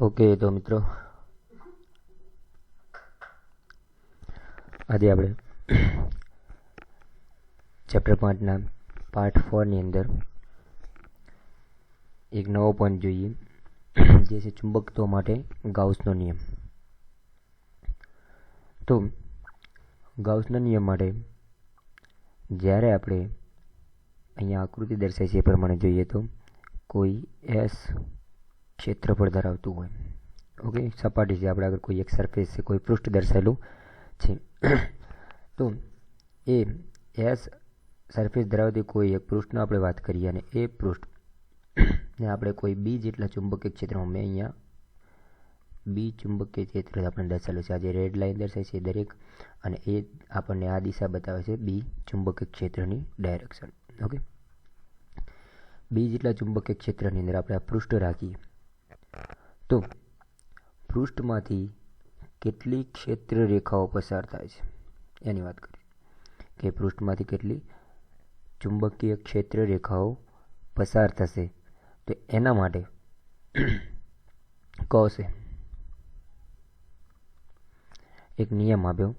Okay તો મિત્રો આજે આપણે ચેપ્ટર 5ના પાર્ટ 4 ની અંદર એક નવો પોઈન્ટ જોઈએ જે છે ચુંબકત્વ માટે ગાઉસનો નિયમ. તો ગાઉસના નિયમ માટે જ્યારે આપણે અહીંયા આકૃતિ દર્શાવી છે એ પ્રમાણે જોઈએ તો કોઈ S ક્ષેત્રફળ ધરાવતું હોય, ઓકે, સપાટી છે, આપણે આગળ કોઈ એક સરફેસ છે, કોઈ પૃષ્ઠ દર્શાવેલું છે તો એ S સરફેસ ધરાવતી કોઈ એક પૃષ્ઠનો આપણે વાત કરીએ અને એ પૃષ્ઠને આપણે કોઈ બી જેટલા ચુંબકીય ક્ષેત્રમાં, મેં અહીંયા બી ચુંબકીય ક્ષેત્ર આપણે દર્શાવેલું છે, આ જે રેડ લાઇન દર્શાવે છે દરેક, અને એ આપણને આ દિશા બતાવે છે બી ચુંબકીય ક્ષેત્રની ડાયરેક્શન. ઓકે, બી જેટલા ચુંબકીય ક્ષેત્રની અંદર આપણે આ પૃષ્ઠ રાખીએ તો પૃષ્ઠમાંથી કેટલી ક્ષેત્ર રેખાઓ પસાર થાય છે એની વાત કરીએ કે પૃષ્ઠમાંથી કેટલી ચુંબકીય ક્ષેત્ર રેખાઓ પસાર થશે. તો એના માટે કહશે એક નિયમ આપ્યો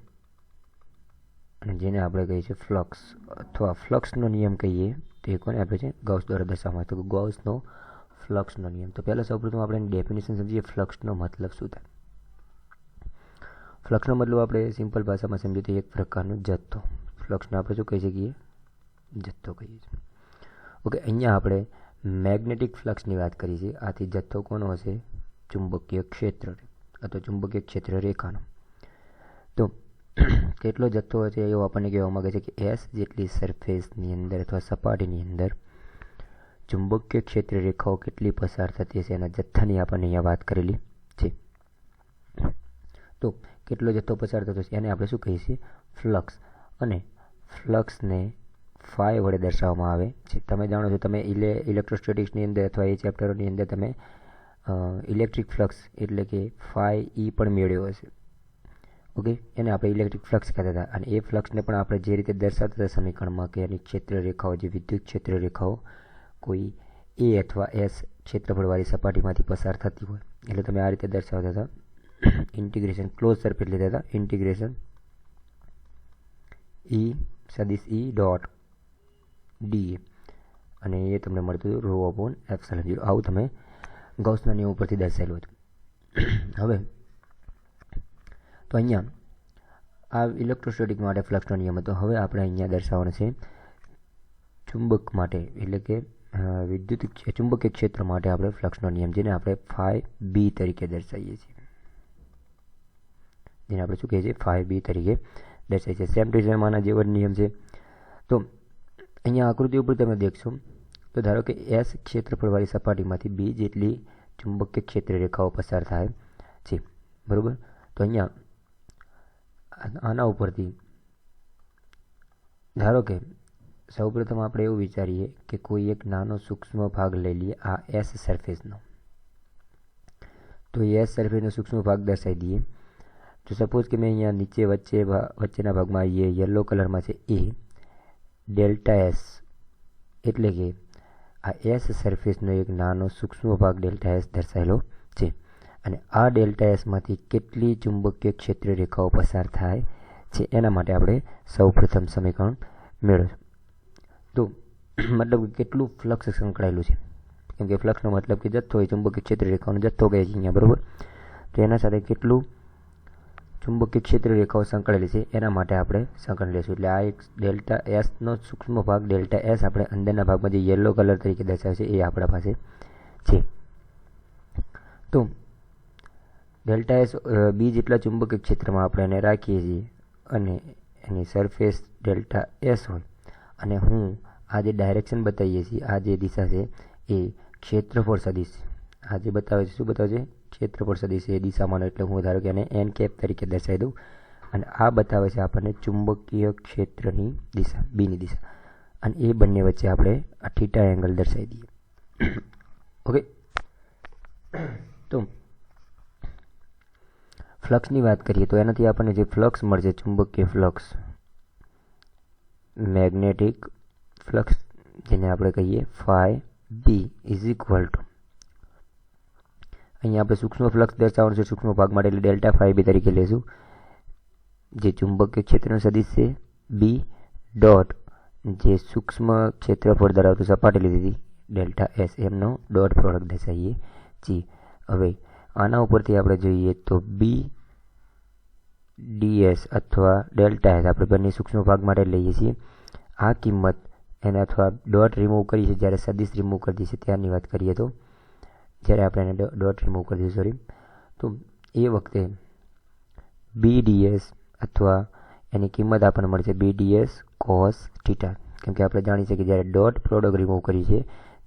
અને જેને આપણે કહીએ છીએ ફ્લક્સ અથવા ફ્લક્સનો નિયમ કહીએ તો એ કોને આપ્યો છે? ગાઉસ દ્વારા દર્શાવવામાં આવે તો ગાઉસનો ફ્લક્સનો નિયમ. તો પહેલાં સૌપ્રથમ આપણે ડેફિનેશન સમજીએ ફ્લક્સનો મતલબ શું થાય. ફ્લક્સનો મતલબ આપણે સિમ્પલ ભાષામાં સમજીએ તો એક પ્રકારનો જથ્થો. ફ્લક્સને આપણે શું કહી શકીએ? જથ્થો કહીએ છીએ. ઓકે, અહીંયા આપણે મેગ્નેટિક ફ્લક્સની વાત કરીએ છીએ. આથી જથ્થો કોનો હશે? ચુંબકીય ક્ષેત્ર અથવા ચુંબકીય ક્ષેત્ર રેખાનો. તો કેટલો જથ્થો હશે એવો આપણને કહેવા માગે છે કે એસ જેટલી સરફેસની અંદર અથવા સપાટીની અંદર ચુંબકીય ક્ષેત્ર રેખાઓ કેટલી પસાર થતી હશે એના જથ્થાની આપણને અહીંયા વાત કરેલી છે. તો કેટલો જથ્થો પસાર થતો છે એને આપણે શું કહીએ છીએ? ફ્લક્સ. અને ફ્લક્સને ફાઈ વડે દર્શાવવામાં આવે છે. તમે જાણો છો, તમે ઇલેક્ટ્રોસ્ટેટિક્સની અંદર અથવા એ ચેપ્ટરોની અંદર તમે ઇલેક્ટ્રિક ફ્લક્સ એટલે કે ફાઈ ઈ પણ મેળવ્યો હશે. ઓકે, એને આપણે ઇલેક્ટ્રિક ફ્લક્સ કહેતા હતા. અને એ ફ્લક્સને પણ આપણે જે રીતે દર્શાવતા હતા સમીકરણમાં કે એની ક્ષેત્ર રેખાઓ, જે વિદ્યુત ક્ષેત્ર રેખાઓ કોઈ એ અથવા એસ ક્ષેત્રફળવાળી સપાટીમાંથી પસાર થતી હોય એટલે તમે આ રીતે દર્શાવતા હતા. ઇન્ટિગ્રેશન ક્લોઝ સરફેસ લેતા હતા, ઇન્ટિગ્રેશન ઈ સદિશ ઈ ડોટ ડી, અને એ તમને મળતું હતું રો અપોન એપ્સિલોન 0. આવું તમે ગાઉસના નિયમ ઉપરથી દર્શાવેલું હતું. હવે તો અહીંયા આ ઇલેક્ટ્રોસ્ટેટિક માટે ફ્લક્સનો નિયમ હતો. હવે આપણે અહીંયા દર્શાવવાનો છે ચુંબક માટે એટલે કે વિદ્યુત ચુંબકીય ક્ષેત્ર માટે આપણે ફ્લક્સનો નિયમ, જેને આપણે ફાઈ બી તરીકે દર્શાવીએ છીએ. જેને આપણે શું કહીએ છીએ? ફાઈ બી તરીકે દર્શાવીએ છીએ. સેમ ટુ સેમ આના જેવો જ નિયમ છે. તો અહીંયા આકૃતિ ઉપર તમે દેખશો તો ધારો કે એસ ક્ષેત્રફળવાળી સપાટીમાંથી બી જેટલી ચુંબકીય ક્ષેત્ર રેખાઓ પસાર થાય છે, બરાબર? તો અહીંયા આના ઉપરથી ધારો કે સૌપ્રથમ આપણે એવું વિચારીએ કે કોઈ એક નાનો સૂક્ષ્મ ભાગ લઈ લઈએ આ એસ સરફેસનો. તો એસ સરફેસનો સૂક્ષ્મ ભાગ દર્શાવી દઈએ. તો સપોઝ કે મેં અહીંયા નીચે વચ્ચેના ભાગમાં એ યલો કલરમાં છે એ ડેલ્ટા એસ, એટલે કે આ એસ સરફેસનો એક નાનો સૂક્ષ્મ ભાગ ડેલ્ટા એસ દર્શાવેલો છે. અને આ ડેલ્ટા એસમાંથી કેટલી ચુંબકીય ક્ષેત્ર રેખાઓ પસાર થાય છે એના માટે આપણે સૌપ્રથમ સમીકરણ મેળવીશું. તો મતલબ કે કેટલું ફ્લક્સ સંકળાયેલું છે, કેમ કે ફ્લક્સનો મતલબ કે જથ્થો હોય, ચુંબકીય ક્ષેત્ર રેખાઓનો જથ્થો કહે છે અહીંયા, બરાબર? તો એના સાથે કેટલું ચુંબકીય ક્ષેત્ર રેખાઓ સંકળાયેલી છે એના માટે આપણે સંકલન લઈશું. એટલે આ એક ડેલ્ટા એસનો સૂક્ષ્મ ભાગ ડેલ્ટા એસ આપણે અંદરના ભાગમાં જે યલો કલર તરીકે દર્શાવે છે એ આપણા પાસે છે. તો ડેલ્ટા એસ બી જેટલા ચુંબકીય ક્ષેત્રમાં આપણે એને રાખીએ છીએ અને એની સરફેસ ડેલ્ટા એસ હોય અને હું આ જે ડાયરેક્શન બતાવીએ છીએ, આ જે દિશા છે એ ક્ષેત્રફળ સદિશ છે. આ જે બતાવે છે શું બતાવે છે? ક્ષેત્રફળ સદિશ એ દિશામાંનો, એટલે હું ધારો કે એને એન કેપ તરીકે દર્શાવી દઉં. અને આ બતાવે છે આપણને ચુંબકીય ક્ષેત્રની દિશા, બીની દિશા, અને એ બંને વચ્ચે આપણે આ થીટા એંગલ દર્શાવી દઈએ. ઓકે, તો ફ્લક્સની વાત કરીએ તો એનાથી આપણને જે ફ્લક્સ મળશે ચુંબકીય ફ્લક્સ, મેગ્નેટિક ફ્લક્સ, જેને આપણે કહીએ phi B is equal to અહીંયા આપણે સૂક્ષ્મ ફ્લક્સ દર્શાવવાનું છે સૂક્ષ્મ ભાગ માટે, એટલે ડેલ્ટા ફાઈ બી તરીકે લેશું. જે ચુંબકીય ક્ષેત્રનો સદિશ છે બી ડોટ જે સૂક્ષ્મ ક્ષેત્રફળ ધરાવતું સપાટી લીધી હતી ડેલ્ટા એસ એમનો ડોટ પ્રોડક્ટ દર્શાવીએ છીએ. હવે આના ઉપરથી આપણે જોઈએ તો બી ડીએસ અથવા ડેલ્ટા એસ આપણે બંને સૂક્ષ્મ ભાગ માટે લઈએ છીએ. આ કિંમત એને અથવા ડોટ રિમૂવ કરી છે જ્યારે સદિશ રિમૂવ કરી દઈશું ત્યારની વાત કરીએ તો જ્યારે આપણે એને ડોટ રિમૂવ કરી દઈશું તો એ વખતે બી ડીએસ અથવા એની કિંમત આપણને મળશે બી ડીએસ કોસ થીટા. કેમ કે આપણે જાણીએ છીએ કે જ્યારે ડોટ પ્રોડક્ટ રિમૂવ કરી છે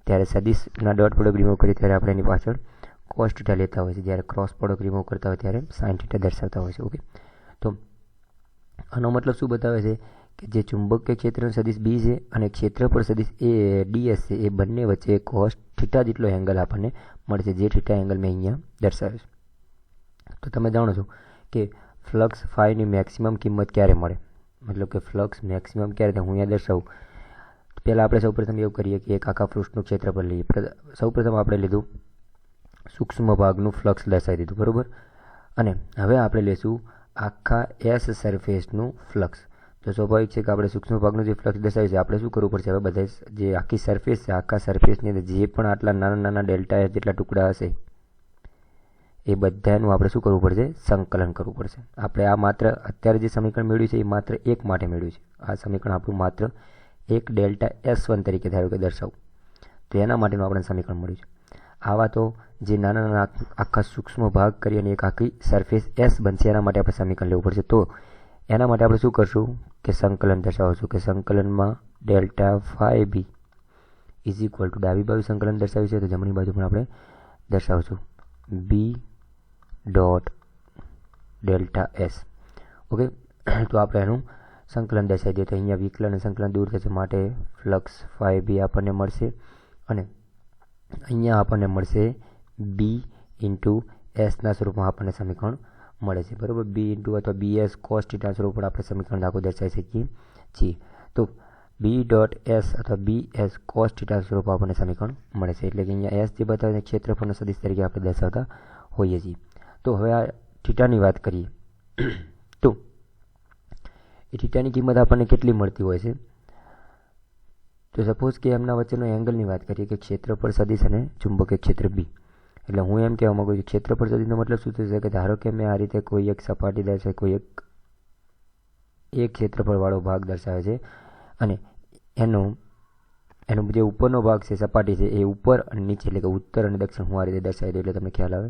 ત્યારે સદિશના ડોટ પ્રોડક્ટ રિમૂવ કરીએ ત્યારે આપણે એની પાછળ કોસ થીટા લેતા હોય છે, જ્યારે ક્રોસ પ્રોડક્ટ રિમૂવ કરતા હોય ત્યારે સાઇન થીટા દર્શાવતા હોય છે. ઓકે, તો આનો મતલબ શું બતાવે છે કે જે ચુંબકીય ક્ષેત્રનો સદિશ બી છે અને ક્ષેત્રફળ સદિશ એ ડીએસ છે એ બંને વચ્ચે કોસ થીટા જેટલો એંગલ આપણને મળશે, જે થીટા એંગલ મેં અહીંયા દર્શાવ્યો છે. તો તમે જાણો છો કે ફ્લક્સ ફાઈની મેક્સિમમ કિંમત ક્યારે મળે, મતલબ કે ફ્લક્સ મેક્સિમમ ક્યારે થાય હું અહીંયા દર્શાવું. પહેલાં આપણે સૌપ્રથમ એવું કરીએ કે એક આખા પૃષ્ઠનું ક્ષેત્રફળ લઈએ. સૌપ્રથમ આપણે લીધું સૂક્ષ્મ ભાગનું ફ્લક્સ દર્શાવી દીધું, બરાબર. અને હવે આપણે લેશું આખા એસ સરફેસનું ફ્લક્સ. તો સ્વાભાવિક છે કે આપણે સૂક્ષ્મ ભાગનું જે ફ્લક્સ દર્શાવ્યું છે આપણે શું કરવું પડશે, હવે બધા જે આખી સરફેસ છે આખા સરફેસની અંદર જે પણ આટલા નાના નાના ડેલ્ટા એસ જેટલા ટુકડા હશે એ બધાનું આપણે શું કરવું પડશે, સંકલન કરવું પડશે. આપણે આ માત્ર અત્યારે જે સમીકરણ મેળવ્યું છે એ માત્ર એક માટે મેળવ્યું છે. આ સમીકરણ આપણું માત્ર એક ડેલ્ટા S1 તરીકે ધારો કે દર્શાવું તો એના માટેનું આપણે સમીકરણ મળ્યું છે. આવા તો જે નાના નાના આખા સૂક્ષ્મ ભાગ કરી અને એક આખી સરફેસ S બનશે એના માટે આપણે સમીકરણ લેવું પડશે. તો એના માટે આપણે શું કરશું કે સંકલન દર્શાવશું કે સંકલનમાં delta phi B is equal to ડાબી બાજુ સંકલન દર્શાવ્યું છે તો જમણી બાજુ પણ આપણે દર્શાવશું B dot delta S. Okay, તો આપણે એનું સંકલન દર્શાવી દઈએ તો અહીંયા વિકલન અને સંકલન દૂર થશે માટે ફ્લક્સ ફાઈ બી આપણને મળશે અને અહીંયા આપણને મળશે બી ઇન્ટુ એસના સ્વરૂપમાં આપણને સમીકરણ મળે છે, બરાબર. બી ઇન્ટુ અથવા બી એસ કોસ થીટા સ્વરૂપ આપણે સમીકરણ દાખલ દર્શાવી શકીએ છીએ. તો બી ડોટ એસ અથવા બી એસ કોસ થીટા સ્વરૂપ આપણને સમીકરણ મળે છે, એટલે કે અહીંયા એસ જે બતાવે ક્ષેત્રફળનો સદિશ તરીકે આપણે દર્શાવતા હોઈએ છીએ. તો હવે આ થીટાની વાત કરીએ તો એ થીટાની કિંમત આપણને કેટલી મળતી હોય છે. તો સપોઝ કે એમના વચ્ચેનો એંગલની વાત કરીએ કે ક્ષેત્રફળ સદિશ અને ચુંબકીય ક્ષેત્ર બી. એટલે હું એમ કહેવા માંગુ છું ક્ષેત્રફળ સદિશનો મતલબ શું થશે કે ધારો કે મેં આ રીતે કોઈ એક સપાટી દર્શાવે કોઈ એક ક્ષેત્રફળવાળો ભાગ દર્શાવે છે અને એનો જે ઉપરનો ભાગ છે સપાટી છે એ ઉપર અને નીચે એટલે કે ઉત્તર અને દક્ષિણ હું આ રીતે દર્શાવી દઉં એટલે તમને ખ્યાલ આવે.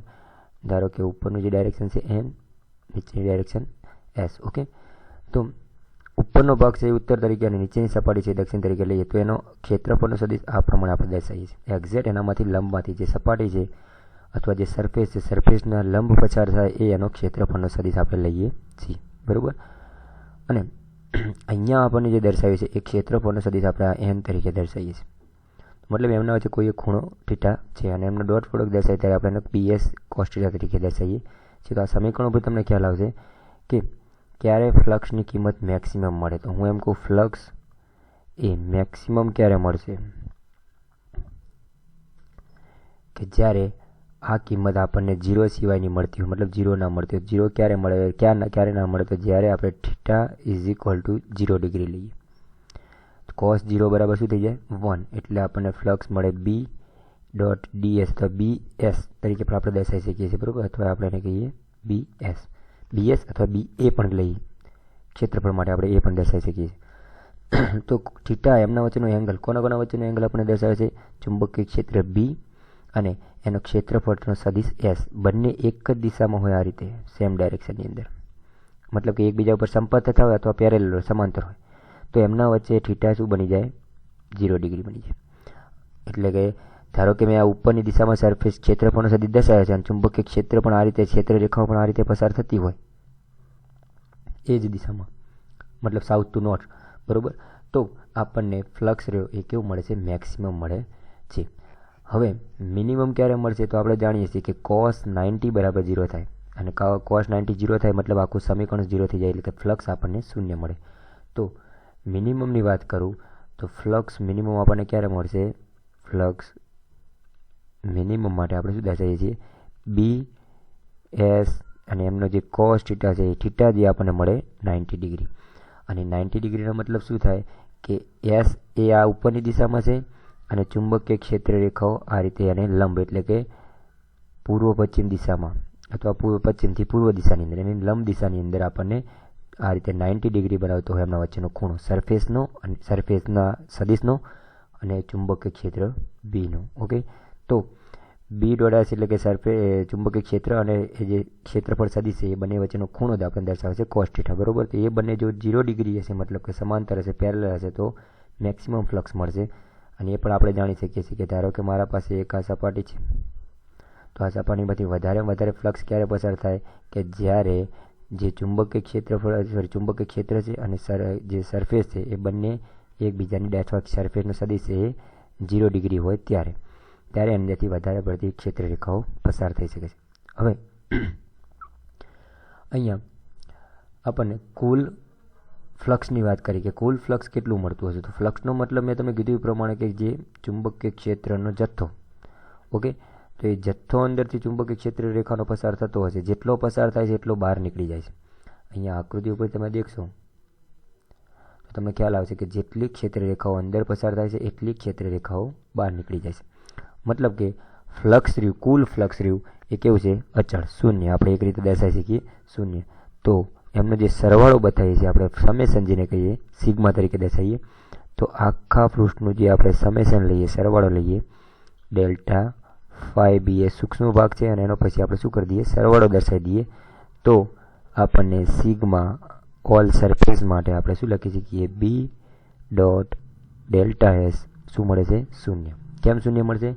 ધારો કે ઉપરનું જે ડાયરેક્શન છે એન, નીચેની ડાયરેક્શન એસ. ઓકે, તો ઉપરનો ભાગ છે એ ઉત્તર તરીકે અને નીચેની સપાટી છે દક્ષિણ તરીકે લઈએ તો એનો ક્ષેત્રફળનો સદિશ આ પ્રમાણે આપણે દર્શાવીએ છીએ. એક્ઝેક્ટ એનામાંથી લંબમાંથી જે સપાટી છે અથવા જે સરફેસ છે સરફેસના લંબ પસાર થાય એ એનો ક્ષેત્રફળનો સદિશ આપણે લઈએ છીએ, બરાબર. અને અહીંયા આપણને જે દર્શાવ્યું છે એ ક્ષેત્રફળનો સદિશ આપણે આ એન તરીકે દર્શાવીએ છીએ. મતલબ એમના વચ્ચે કોઈ એક ખૂણો થીટા છે અને એમનો ડોટ પ્રોડક્ટ દર્શાવીએ ત્યારે આપણે એને બીએસ કોસ થીટા તરીકે દર્શાવીએ છીએ. તો આ સમીકરણ પર તમને ખ્યાલ આવશે કે ક્યારે ફ્લક્સની કિંમત મેક્સિમમ મળે. તો હું એમ કહું ફ્લક્સ એ મેક્સિમમ ક્યારે મળશે કે જ્યારે આ કિંમત આપણને 0 સિવાયની મળતી હોય, મતલબ 0 ના મળતી હોય. 0 ક્યારે મળે, ક્યારે ના મળે તો જ્યારે આપણે theta is equal two 0 degree લઈએ. કોસ 0 બરાબર શું થઈ જાય 1, એટલે આપણને ફ્લક્સ મળે બી ડોટ ડીએસ અથવા બી એસ તરીકે પણ આપણે દર્શાવી શકીએ છીએ, બરાબર. અથવા આપણે એને કહીએ બીએસ અથવા બી એ પણ લઈએ ક્ષેત્રફળ માટે આપણે એ પણ દર્શાવી શકીએ છીએ. તો થીટા એમના વચ્ચેનો એંગલ કોના વચ્ચેનો એંગલ આપણને દર્શાવે છે ચુંબકીય ક્ષેત્ર બી અને એનો ક્ષેત્રફળનો સદિશ એસ બંને એક જ દિશામાં હોય આ રીતે સેમ ડાયરેક્શનની અંદર, મતલબ કે એકબીજા ઉપર સંપર્ક થતા હોય અથવા પેરેલલ હોય સમાંતર હોય તો એમના વચ્ચે થીટા શું બની જાય 0 ડિગ્રી બની જાય. એટલે કે ધારો કે મેં આ ઉપરની દિશામાં સરફેસ ક્ષેત્રફળનો સદિશ દર્શાવ્યો છે અને ચુંબકીય ક્ષેત્ર પણ આ રીતે ક્ષેત્ર રેખાઓ પણ આ રીતે પસાર થતી હોય એ જ દિશામાં, મતલબ સાઉથ ટુ નોર્થ, બરાબર. તો આપણને ફ્લક્સ રહ્યો એ કેવું મળે છે મેક્સિમમ મળે છે. હવે મિનિમમ ક્યારે મળશે તો આપણે જાણીએ છીએ કે cos 90 બરાબર 0 થાય અને cos 90 0 થાય મતલબ આખું સમીકરણ 0 થઈ જાય એટલે કે ફ્લક્સ આપણને શૂન્ય મળે. તો મિનિમમની વાત કરું તો ફ્લક્સ મિનિમમ આપણને ક્યારે મળશે, ફ્લક્સ મિનિમમ માટે આપણે શું દર્શાવીએ છીએ બી એસ અને એમનો જે કોસ થીટા છે એ થીટા જે આપણને મળે 90 ડિગ્રી. અને 90 ડિગ્રીનો મતલબ શું થાય કે એસ એ આ ઉપરની દિશામાં છે અને ચુંબકીય ક્ષેત્ર રેખાઓ આ રીતે એને લંબ એટલે કે પૂર્વ પશ્ચિમ દિશામાં અથવા પૂર્વ પશ્ચિમથી પૂર્વ દિશાની અંદર એની લંબ દિશાની અંદર આપણને આ રીતે 90 ડિગ્રી બનાવતો હોય એમના વચ્ચેનો ખૂણો સરફેસનો અને સરફેસના સદિશનો અને ચુંબકીય ક્ષેત્ર બીનો. ઓકે, તો બી ડોટ એટલે કે ચુંબકીય ક્ષેત્ર અને એ જે ક્ષેત્રફળ સદિશ છે એ બંને વચ્ચેનો ખૂણો જ આપણે દર્શાવે છે કોસ થીટા. બરોબર, તો એ બંને જો 0 ડિગ્રી હશે મતલબ કે સમાંતર હશે, પેરેલલ હશે તો મેક્સિમમ ફ્લક્સ મળશે. અને એ પણ આપણે જાણી શકીએ છીએ કે ધારો કે મારા પાસે એક આ સપાટી છે, તો આ સપાટીમાંથી વધારે ફ્લક્સ ક્યારે પસાર થાય કે જ્યારે જે ચુંબકીય ક્ષેત્ર છે અને જે સરફેસ છે એ બંને એકબીજાની અથવા સરફેસનો સદિશ એ 0 ડિગ્રી હોય ત્યારે અંદરથી વધારે પડતી ક્ષેત્ર રેખાઓ પસાર થઈ શકે છે. હવે અહીંયા આપણને કુલ ફ્લક્સની વાત કરી કે કુલ ફ્લક્સ કેટલું મળતું હશે. તો ફ્લક્સનો મતલબ મેં તમે કીધું એ પ્રમાણે કે જે ચુંબકીય ક્ષેત્રનો જથ્થો. ઓકે, તો એ જથ્થો અંદરથી ચુંબકીય ક્ષેત્ર રેખાનો પસાર થતો હશે, જેટલો પસાર થાય છે એટલો બહાર નીકળી જાય છે. અહીંયા આકૃતિ ઉપર તમે દેખશો તો તમને ખ્યાલ આવશે કે જેટલી ક્ષેત્ર રેખાઓ અંદર પસાર થાય છે એટલી ક્ષેત્ર રેખાઓ બહાર નીકળી જાય છે. મતલબ કે ફ્લક્સ રહ્યું, કુલ ફ્લક્સ રહ્યું એ કેવું છે? અચળ, શૂન્ય. આપણે એક રીતે દર્શાવી શકીએ શૂન્ય. તો એમનો જે સરવાળો બતાવીએ છીએ આપણે સમેશન જેને કહીએ સિગ્મા તરીકે દર્શાવીએ, તો આખા પૃષ્ઠનું જે આપણે સમેશન લઈએ, સરવાળો લઈએ, ડેલ્ટા ફાઈ બી એ સૂક્ષ્મ ભાગ છે અને એનો પછી આપણે શું કરી દઈએ? સરવાળો દર્શાવી દઈએ. તો આપણને સિગ્મા ઓલ સરફેસ માટે આપણે શું લખી શકીએ? બી ડોટ ડેલ્ટા એસ શું મળે છે? શૂન્ય. કેમ શૂન્ય મળશે?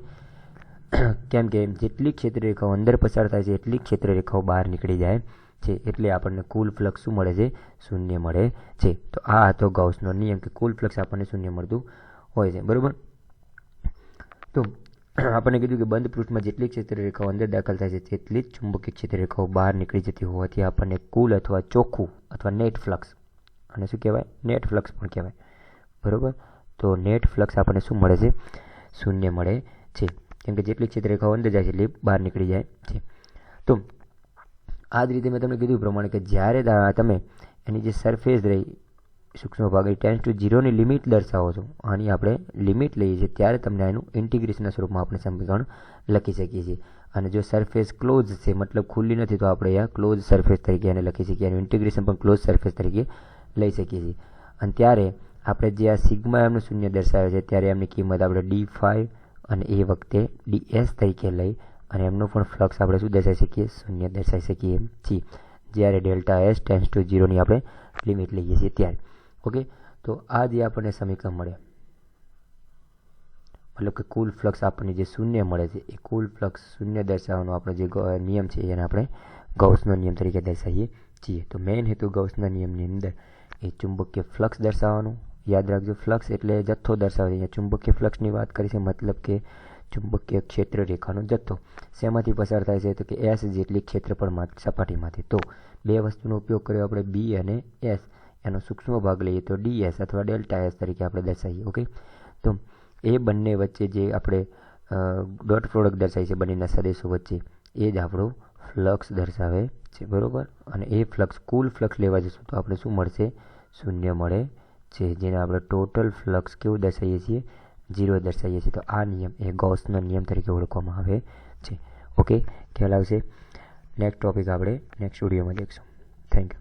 કેમ કે જેટલી ક્ષેત્ર રેખાઓ અંદર પસાર થાય છે એટલી ક્ષેત્ર રેખાઓ બહાર નીકળી જાય છે, એટલે આપણને કુલ ફ્લક્સ શું મળે છે? શૂન્ય મળે છે. તો આ હતો ગાઉસનો નિયમ કે કુલ ફ્લક્સ આપણને શૂન્ય મળતું હોય છે. બરોબર, તો આપણને કીધું કે બંધ પૃષ્ઠમાં જેટલી ક્ષેત્ર રેખાઓ અંદર દાખલ થાય છે તેટલી જ ચુંબકીય ક્ષેત્ર રેખાઓ બહાર નીકળી જતી હોવાથી આપણને કુલ અથવા ચોખ્ખું અથવા નેટ ફ્લક્સ, અને શું કહેવાય? નેટ ફ્લક્સ પણ કહેવાય. બરોબર, તો નેટ ફ્લક્સ આપણને શું મળે છે? શૂન્ય મળે છે. કેમ કે જેટલી ક્ષેત્ર રેખાઓ અંદર જાય છે એટલી બહાર નીકળી જાય છે. તો આ જ રીતે મેં તમને કીધું પ્રમાણે કે જ્યારે તમે એની જે સરફેસ રહી સૂક્ષ્મ ભાગ એ ટેન્સ ટુ 0ની લિમિટ દર્શાવો છો, આની આપણે લિમિટ લઈએ છીએ, ત્યારે તમને એનું ઇન્ટિગ્રેશનના સ્વરૂપમાં આપણે સમીકરણ લખી શકીએ છીએ. અને જો સરફેસ ક્લોઝ છે મતલબ ખુલ્લી નથી તો આપણે અહીંયા ક્લોઝ સરફેસ તરીકે એને લખી શકીએ. એનું ઇન્ટિગ્રેશન પણ ક્લોઝ સરફેસ તરીકે લઈ શકીએ છીએ. અને ત્યારે આપણે જે આ સિગ્મા એમનું શૂન્ય દર્શાવે છે ત્યારે એમની કિંમત આપણે D5 અને એ વખતે DS તરીકે લઈ અને એમનો પણ ફ્લક્સ આપણે શું દર્શાવી શકીએ? શૂન્ય દર્શાવી શકીએ છીએ જ્યારે ડેલ્ટા એસ ટેન્સ ટુ 0ની આપણે લિમિટ લઈએ છીએ ત્યારે. ઓકે, તો આ જે આપણને સમીકરણ મળે મતલબ કે કુલ ફ્લક્સ આપણને જે શૂન્ય મળે છે એ કુલ ફ્લક્સ શૂન્ય દર્શાવવાનો આપણો જે નિયમ છે એને આપણે ગાઉસનો નિયમ તરીકે દર્શાવીએ છીએ. તો મેઇન હેતુ ગાઉસના નિયમની અંદર એ ચુંબકીય ફ્લક્સ દર્શાવવાનું. યાદ રાખજો, ફ્લક્સ એટલે જથ્થો દર્શાવે છે. અહીંયા ચુંબકીય ફ્લક્સની વાત કરી છે મતલબ કે ચુંબકીય ક્ષેત્ર રેખાનો જથ્થો શેમાંથી પસાર થાય છે? તો કે એસ જેટલી ક્ષેત્રફળ સપાટીમાંથી. તો બે વસ્તુનો ઉપયોગ કર્યો આપણે, બી અને એસ. એનો સૂક્ષ્મ ભાગ લઈએ તો ડીએસ અથવા ડેલ્ટા એસ તરીકે આપણે દર્શાવીએ. ઓકે, તો એ બંને વચ્ચે જે આપણે ડોટ પ્રોડક્ટ દર્શાવી છે બંનેના સદિશો વચ્ચે, એ જ આપણો ફ્લક્સ દર્શાવે છે. બરોબર, અને એ ફ્લક્સ કુલ ફ્લક્સ લેવા જશું તો આપણે શું મળશે? શૂન્ય મળે છે, જેને આપણે ટોટલ ફ્લક્સ કેવું દર્શાવીએ છીએ? 0 દર્શાવીએ છીએ. તો આ નિયમ એ ગાઉસનો નિયમ તરીકે ઓળખવામાં આવે છે. ઓકે, ખ્યાલ આવશે. નેક્સ્ટ ટોપિક આપણે નેક્સ્ટ વિડીયોમાં દેખશું. Thank you.